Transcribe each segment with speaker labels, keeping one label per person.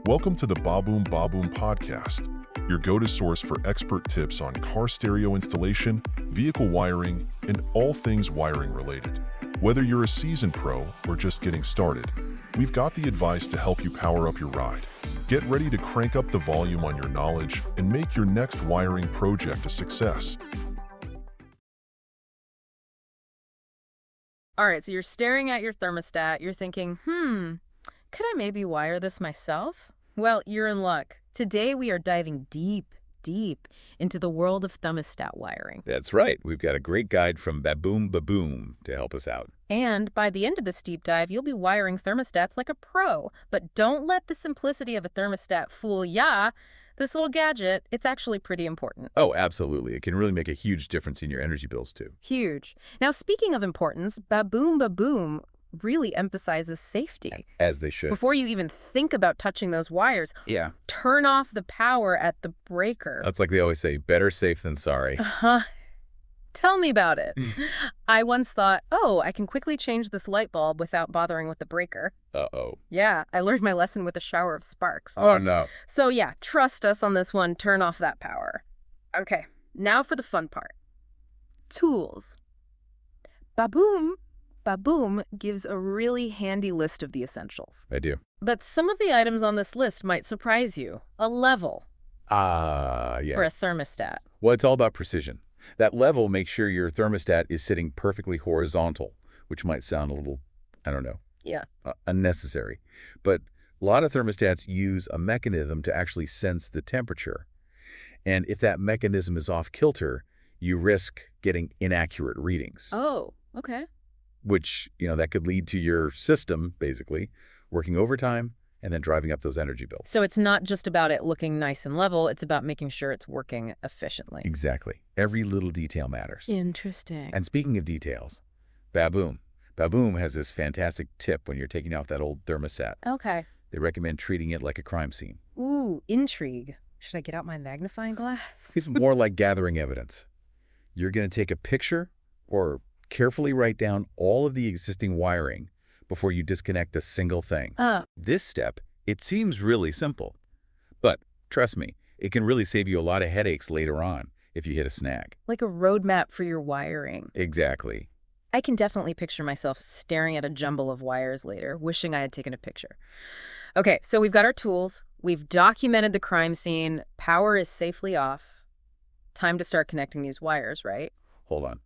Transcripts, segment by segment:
Speaker 1: Welcome to the Baboom Baboom podcast, your go-to source for expert tips on car stereo installation, vehicle wiring, and all things wiring related. Whether you're a seasoned pro or just getting started, we've got the advice to help you power up your ride. Get ready to crank up the volume on your knowledge and make your next wiring project a success.
Speaker 2: All right, so you're staring at your thermostat. You're thinking, could I maybe wire this myself? Well, you're in luck. Today we are diving deep into the world of thermostat wiring.
Speaker 3: That's right. We've got a great guide from Baboom Baboom to help us out.
Speaker 2: And by the end of this deep dive, you'll be wiring thermostats like a pro. But don't let the simplicity of a thermostat fool ya. This little gadget, it's actually pretty important.
Speaker 3: Oh, absolutely. It can really make a huge difference in your energy bills, too.
Speaker 2: Huge. Now, speaking of importance, Baboom Baboom really emphasizes safety.
Speaker 3: As they should.
Speaker 2: Before you even think about touching those wires, turn off the power at the breaker.
Speaker 3: That's like they always say, better safe than sorry.
Speaker 2: Tell me about it. I once thought, I can quickly change this light bulb without bothering with the breaker.
Speaker 3: Uh-oh.
Speaker 2: Yeah, I learned my lesson with a shower of sparks.
Speaker 3: Oh, no.
Speaker 2: So yeah, trust us on this one. Turn off that power. Okay, now for the fun part. Tools. Baboom Baboom gives a really handy list of the essentials.
Speaker 3: I do.
Speaker 2: But some of the items on this list might surprise you. A level.
Speaker 3: Yeah.
Speaker 2: For a thermostat.
Speaker 3: Well, it's all about precision. That level makes sure your thermostat is sitting perfectly horizontal, which might sound a little, unnecessary. But a lot of thermostats use a mechanism to actually sense the temperature. And if that mechanism is off kilter, you risk getting inaccurate readings.
Speaker 2: Oh, okay.
Speaker 3: Which, that could lead to your system, basically, working overtime and then driving up those energy bills.
Speaker 2: So it's not just about it looking nice and level, it's about making sure it's working efficiently.
Speaker 3: Exactly. Every little detail matters.
Speaker 2: Interesting.
Speaker 3: And speaking of details, Baboom. Baboom has this fantastic tip when you're taking off that old thermostat.
Speaker 2: Okay.
Speaker 3: They recommend treating it like a crime scene.
Speaker 2: Ooh, intrigue. Should I get out my magnifying glass?
Speaker 3: It's more like gathering evidence. You're going to take a picture or carefully write down all of the existing wiring before you disconnect a single thing. This step, it seems really simple. But trust me, it can really save you a lot of headaches later on if you hit a snag.
Speaker 2: Like a roadmap for your wiring.
Speaker 3: Exactly.
Speaker 2: I can definitely picture myself staring at a jumble of wires later, wishing I had taken a picture. Okay, so we've got our tools. We've documented the crime scene. Power is safely off. Time to start connecting these wires, right?
Speaker 3: Hold on.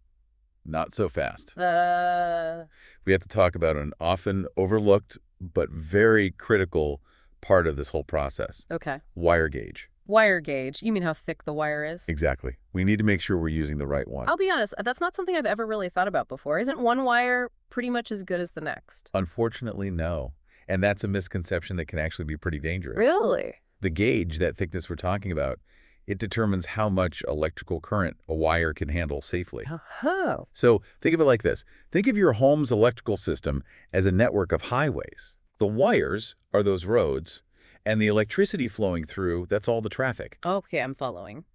Speaker 3: Not so fast.
Speaker 2: We
Speaker 3: We have to talk about an often overlooked but very critical part of this whole process.
Speaker 2: Okay.
Speaker 3: Wire gauge.
Speaker 2: Wire gauge. You mean how thick the wire is?
Speaker 3: Exactly. We need to make sure we're using the right one.
Speaker 2: I'll be honest, that's not something I've ever really thought about before. Isn't one wire pretty much as good as the next?
Speaker 3: Unfortunately, no. And that's a misconception that can actually be pretty dangerous.
Speaker 2: Really?
Speaker 3: The gauge, that thickness we're talking about, it determines how much electrical current a wire can handle safely.
Speaker 2: Oh.
Speaker 3: So think of it like this. Think of your home's electrical system as a network of highways. The wires are those roads, and the electricity flowing through, that's all the traffic.
Speaker 2: Okay, I'm following.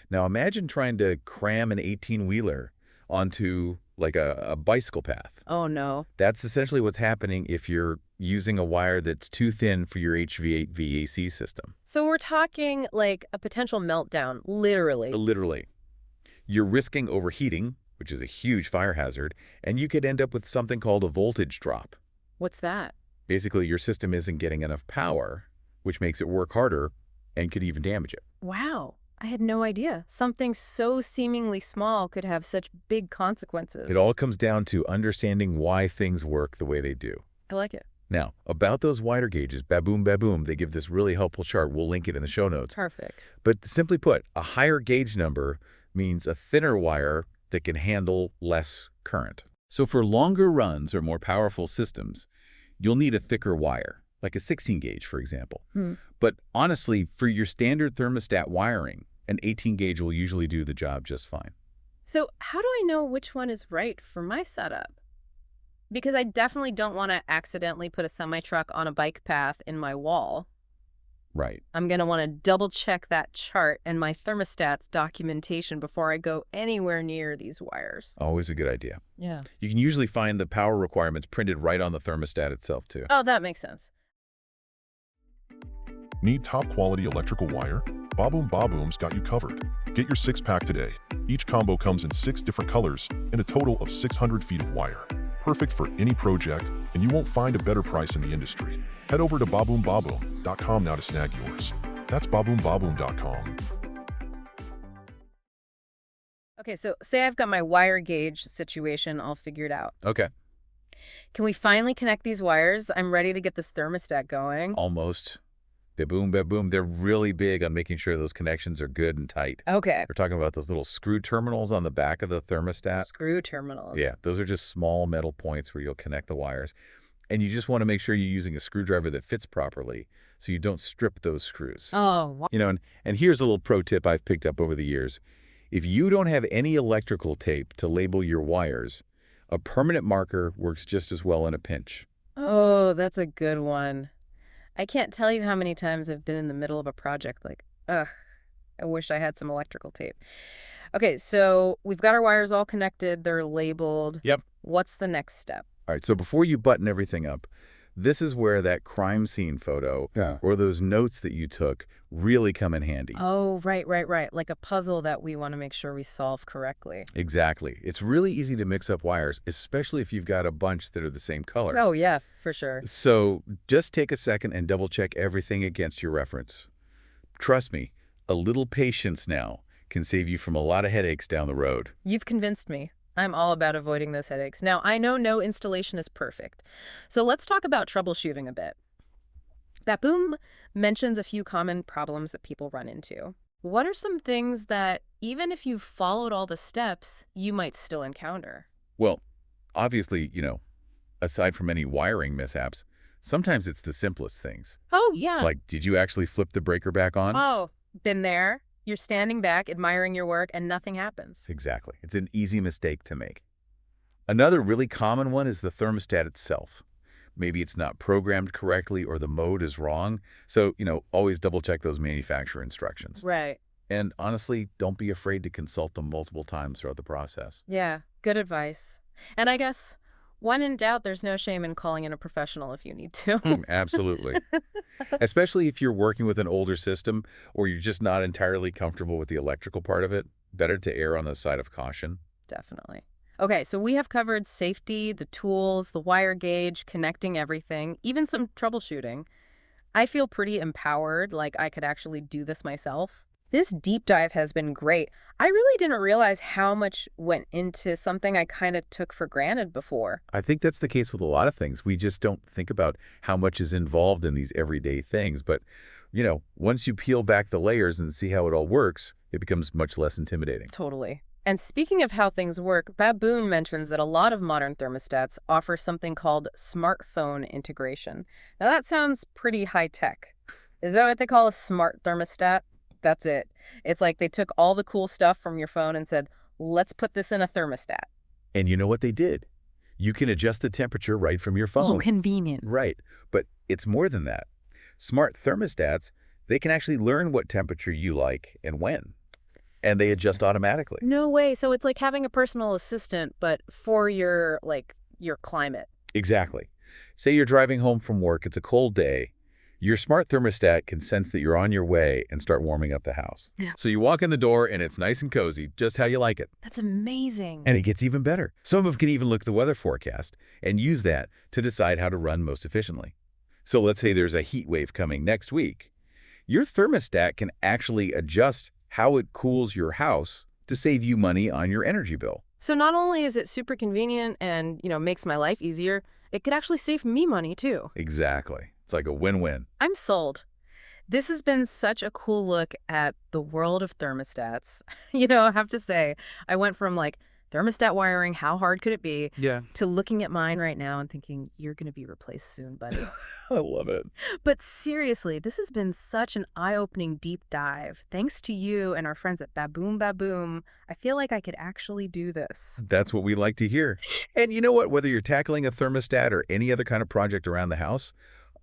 Speaker 3: Now imagine trying to cram an 18-wheeler onto like a bicycle path.
Speaker 2: Oh, no.
Speaker 3: That's essentially what's happening if you're using a wire that's too thin for your HVAC system.
Speaker 2: So we're talking like a potential meltdown, literally.
Speaker 3: Literally. You're risking overheating, which is a huge fire hazard, and you could end up with something called a voltage drop.
Speaker 2: What's that?
Speaker 3: Basically, your system isn't getting enough power, which makes it work harder and could even damage it.
Speaker 2: Wow. I had no idea. Something so seemingly small could have such big consequences.
Speaker 3: It all comes down to understanding why things work the way they do.
Speaker 2: I like it.
Speaker 3: Now, about those wire gauges, Baboom Baboom, they give this really helpful chart. We'll link it in the show notes.
Speaker 2: Perfect.
Speaker 3: But simply put, a higher gauge number means a thinner wire that can handle less current. So for longer runs or more powerful systems, you'll need a thicker wire, like a 16 gauge, for example. But honestly, for your standard thermostat wiring, an 18 gauge will usually do the job just fine.
Speaker 2: So how do I know which one is right for my setup? Because I definitely don't want to accidentally put a semi-truck on a bike path in my wall.
Speaker 3: Right.
Speaker 2: I'm going to want to double check that chart and my thermostat's documentation before I go anywhere near these wires.
Speaker 3: Always a good idea.
Speaker 2: Yeah.
Speaker 3: You can usually find the power requirements printed right on the thermostat itself, too.
Speaker 2: Oh, that makes sense.
Speaker 1: Need top-quality electrical wire? Baboom Baboom's got you covered. Get your 6-pack today. Each combo comes in 6 different colors and a total of 600 feet of wire. Perfect for any project, and you won't find a better price in the industry. Head over to baboombaboom.com now to snag yours. That's baboombaboom.com.
Speaker 2: Okay, so say I've got my wire gauge situation all figured out.
Speaker 3: Okay.
Speaker 2: Can we finally connect these wires? I'm ready to get this thermostat going.
Speaker 3: Almost. Baboom Baboom, they're really big on making sure those connections are good and tight.
Speaker 2: Okay.
Speaker 3: We're talking about those little screw terminals on the back of the thermostat.
Speaker 2: Screw terminals.
Speaker 3: Yeah, those are just small metal points where you'll connect the wires. And you just want to make sure you're using a screwdriver that fits properly so you don't strip those screws.
Speaker 2: Oh, wow.
Speaker 3: And here's a little pro tip I've picked up over the years. If you don't have any electrical tape to label your wires, a permanent marker works just as well in a pinch.
Speaker 2: Oh, that's a good one. I can't tell you how many times I've been in the middle of a project like, ugh, I wish I had some electrical tape. Okay, so we've got our wires all connected. They're labeled.
Speaker 3: Yep.
Speaker 2: What's the next step?
Speaker 3: All right, so before you button everything up, this is where that crime scene photo or those notes that you took really come in handy.
Speaker 2: Oh, right. Like a puzzle that we want to make sure we solve correctly.
Speaker 3: Exactly. It's really easy to mix up wires, especially if you've got a bunch that are the same color.
Speaker 2: Oh, yeah, for sure.
Speaker 3: So just take a second and double-check everything against your reference. Trust me, a little patience now can save you from a lot of headaches down the road.
Speaker 2: You've convinced me. I'm all about avoiding those headaches. Now, I know no installation is perfect. So let's talk about troubleshooting a bit. Baboom mentions a few common problems that people run into. What are some things that, even if you've followed all the steps, you might still encounter?
Speaker 3: Well, obviously, aside from any wiring mishaps, sometimes it's the simplest things.
Speaker 2: Oh, yeah.
Speaker 3: Like, did you actually flip the breaker back on?
Speaker 2: Oh, been there. You're standing back, admiring your work, and nothing happens.
Speaker 3: Exactly. It's an easy mistake to make. Another really common one is the thermostat itself. Maybe it's not programmed correctly or the mode is wrong. So, always double check those manufacturer instructions.
Speaker 2: Right.
Speaker 3: And honestly, don't be afraid to consult them multiple times throughout the process.
Speaker 2: Yeah, good advice. And I guess, when in doubt, there's no shame in calling in a professional if you need to.
Speaker 3: Absolutely. Especially if you're working with an older system or you're just not entirely comfortable with the electrical part of it, better to err on the side of caution.
Speaker 2: Definitely. Okay, so we have covered safety, the tools, the wire gauge, connecting everything, even some troubleshooting. I feel pretty empowered, like I could actually do this myself. This deep dive has been great. I really didn't realize how much went into something I kind of took for granted before.
Speaker 3: I think that's the case with a lot of things. We just don't think about how much is involved in these everyday things. But, once you peel back the layers and see how it all works, it becomes much less intimidating.
Speaker 2: Totally. And speaking of how things work, Baboon mentions that a lot of modern thermostats offer something called smartphone integration. Now that sounds pretty high-tech. Is that what they call a smart thermostat? That's it. It's like they took all the cool stuff from your phone and said, let's put this in a thermostat.
Speaker 3: And you know what they did? You can adjust the temperature right from your phone.
Speaker 2: So convenient.
Speaker 3: Right. But it's more than that. Smart thermostats, they can actually learn what temperature you like and when. And they adjust automatically.
Speaker 2: No way. So it's like having a personal assistant, but for your climate.
Speaker 3: Exactly. Say you're driving home from work, it's a cold day. Your smart thermostat can sense that you're on your way and start warming up the house.
Speaker 2: Yeah.
Speaker 3: So you walk in the door and it's nice and cozy, just how you like it.
Speaker 2: That's amazing.
Speaker 3: And it gets even better. Some of them can even look at the weather forecast and use that to decide how to run most efficiently. So let's say there's a heat wave coming next week. Your thermostat can actually adjust how it cools your house to save you money on your energy bill.
Speaker 2: So not only is it super convenient and, makes my life easier, it could actually save me money too.
Speaker 3: Exactly. It's like a win-win.
Speaker 2: I'm sold. This has been such a cool look at the world of thermostats. I have to say, I went from thermostat wiring, how hard could it be?
Speaker 3: Yeah.
Speaker 2: To looking at mine right now and thinking, you're going to be replaced soon, buddy.
Speaker 3: I love it.
Speaker 2: But seriously, this has been such an eye-opening deep dive. Thanks to you and our friends at Baboom Baboom, I feel like I could actually do this.
Speaker 3: That's what we like to hear. And you know what? Whether you're tackling a thermostat or any other kind of project around the house,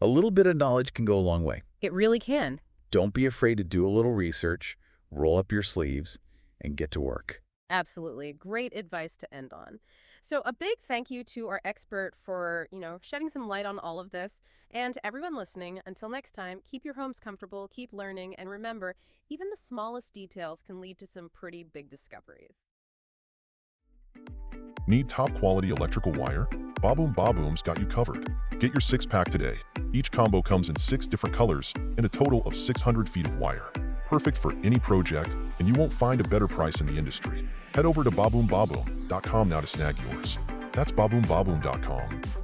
Speaker 3: a little bit of knowledge can go a long way.
Speaker 2: It really can.
Speaker 3: Don't be afraid to do a little research, roll up your sleeves, and get to work.
Speaker 2: Absolutely. Great advice to end on. So, a big thank you to our expert for, shedding some light on all of this. And to everyone listening, until next time, keep your homes comfortable, keep learning, and remember, even the smallest details can lead to some pretty big discoveries.
Speaker 1: Need top-quality electrical wire? Baboom Baboom's got you covered. Get your 6-pack today. Each combo comes in 6 different colors and a total of 600 feet of wire. Perfect for any project, and you won't find a better price in the industry. Head over to baboombaboom.com now to snag yours. That's baboombaboom.com.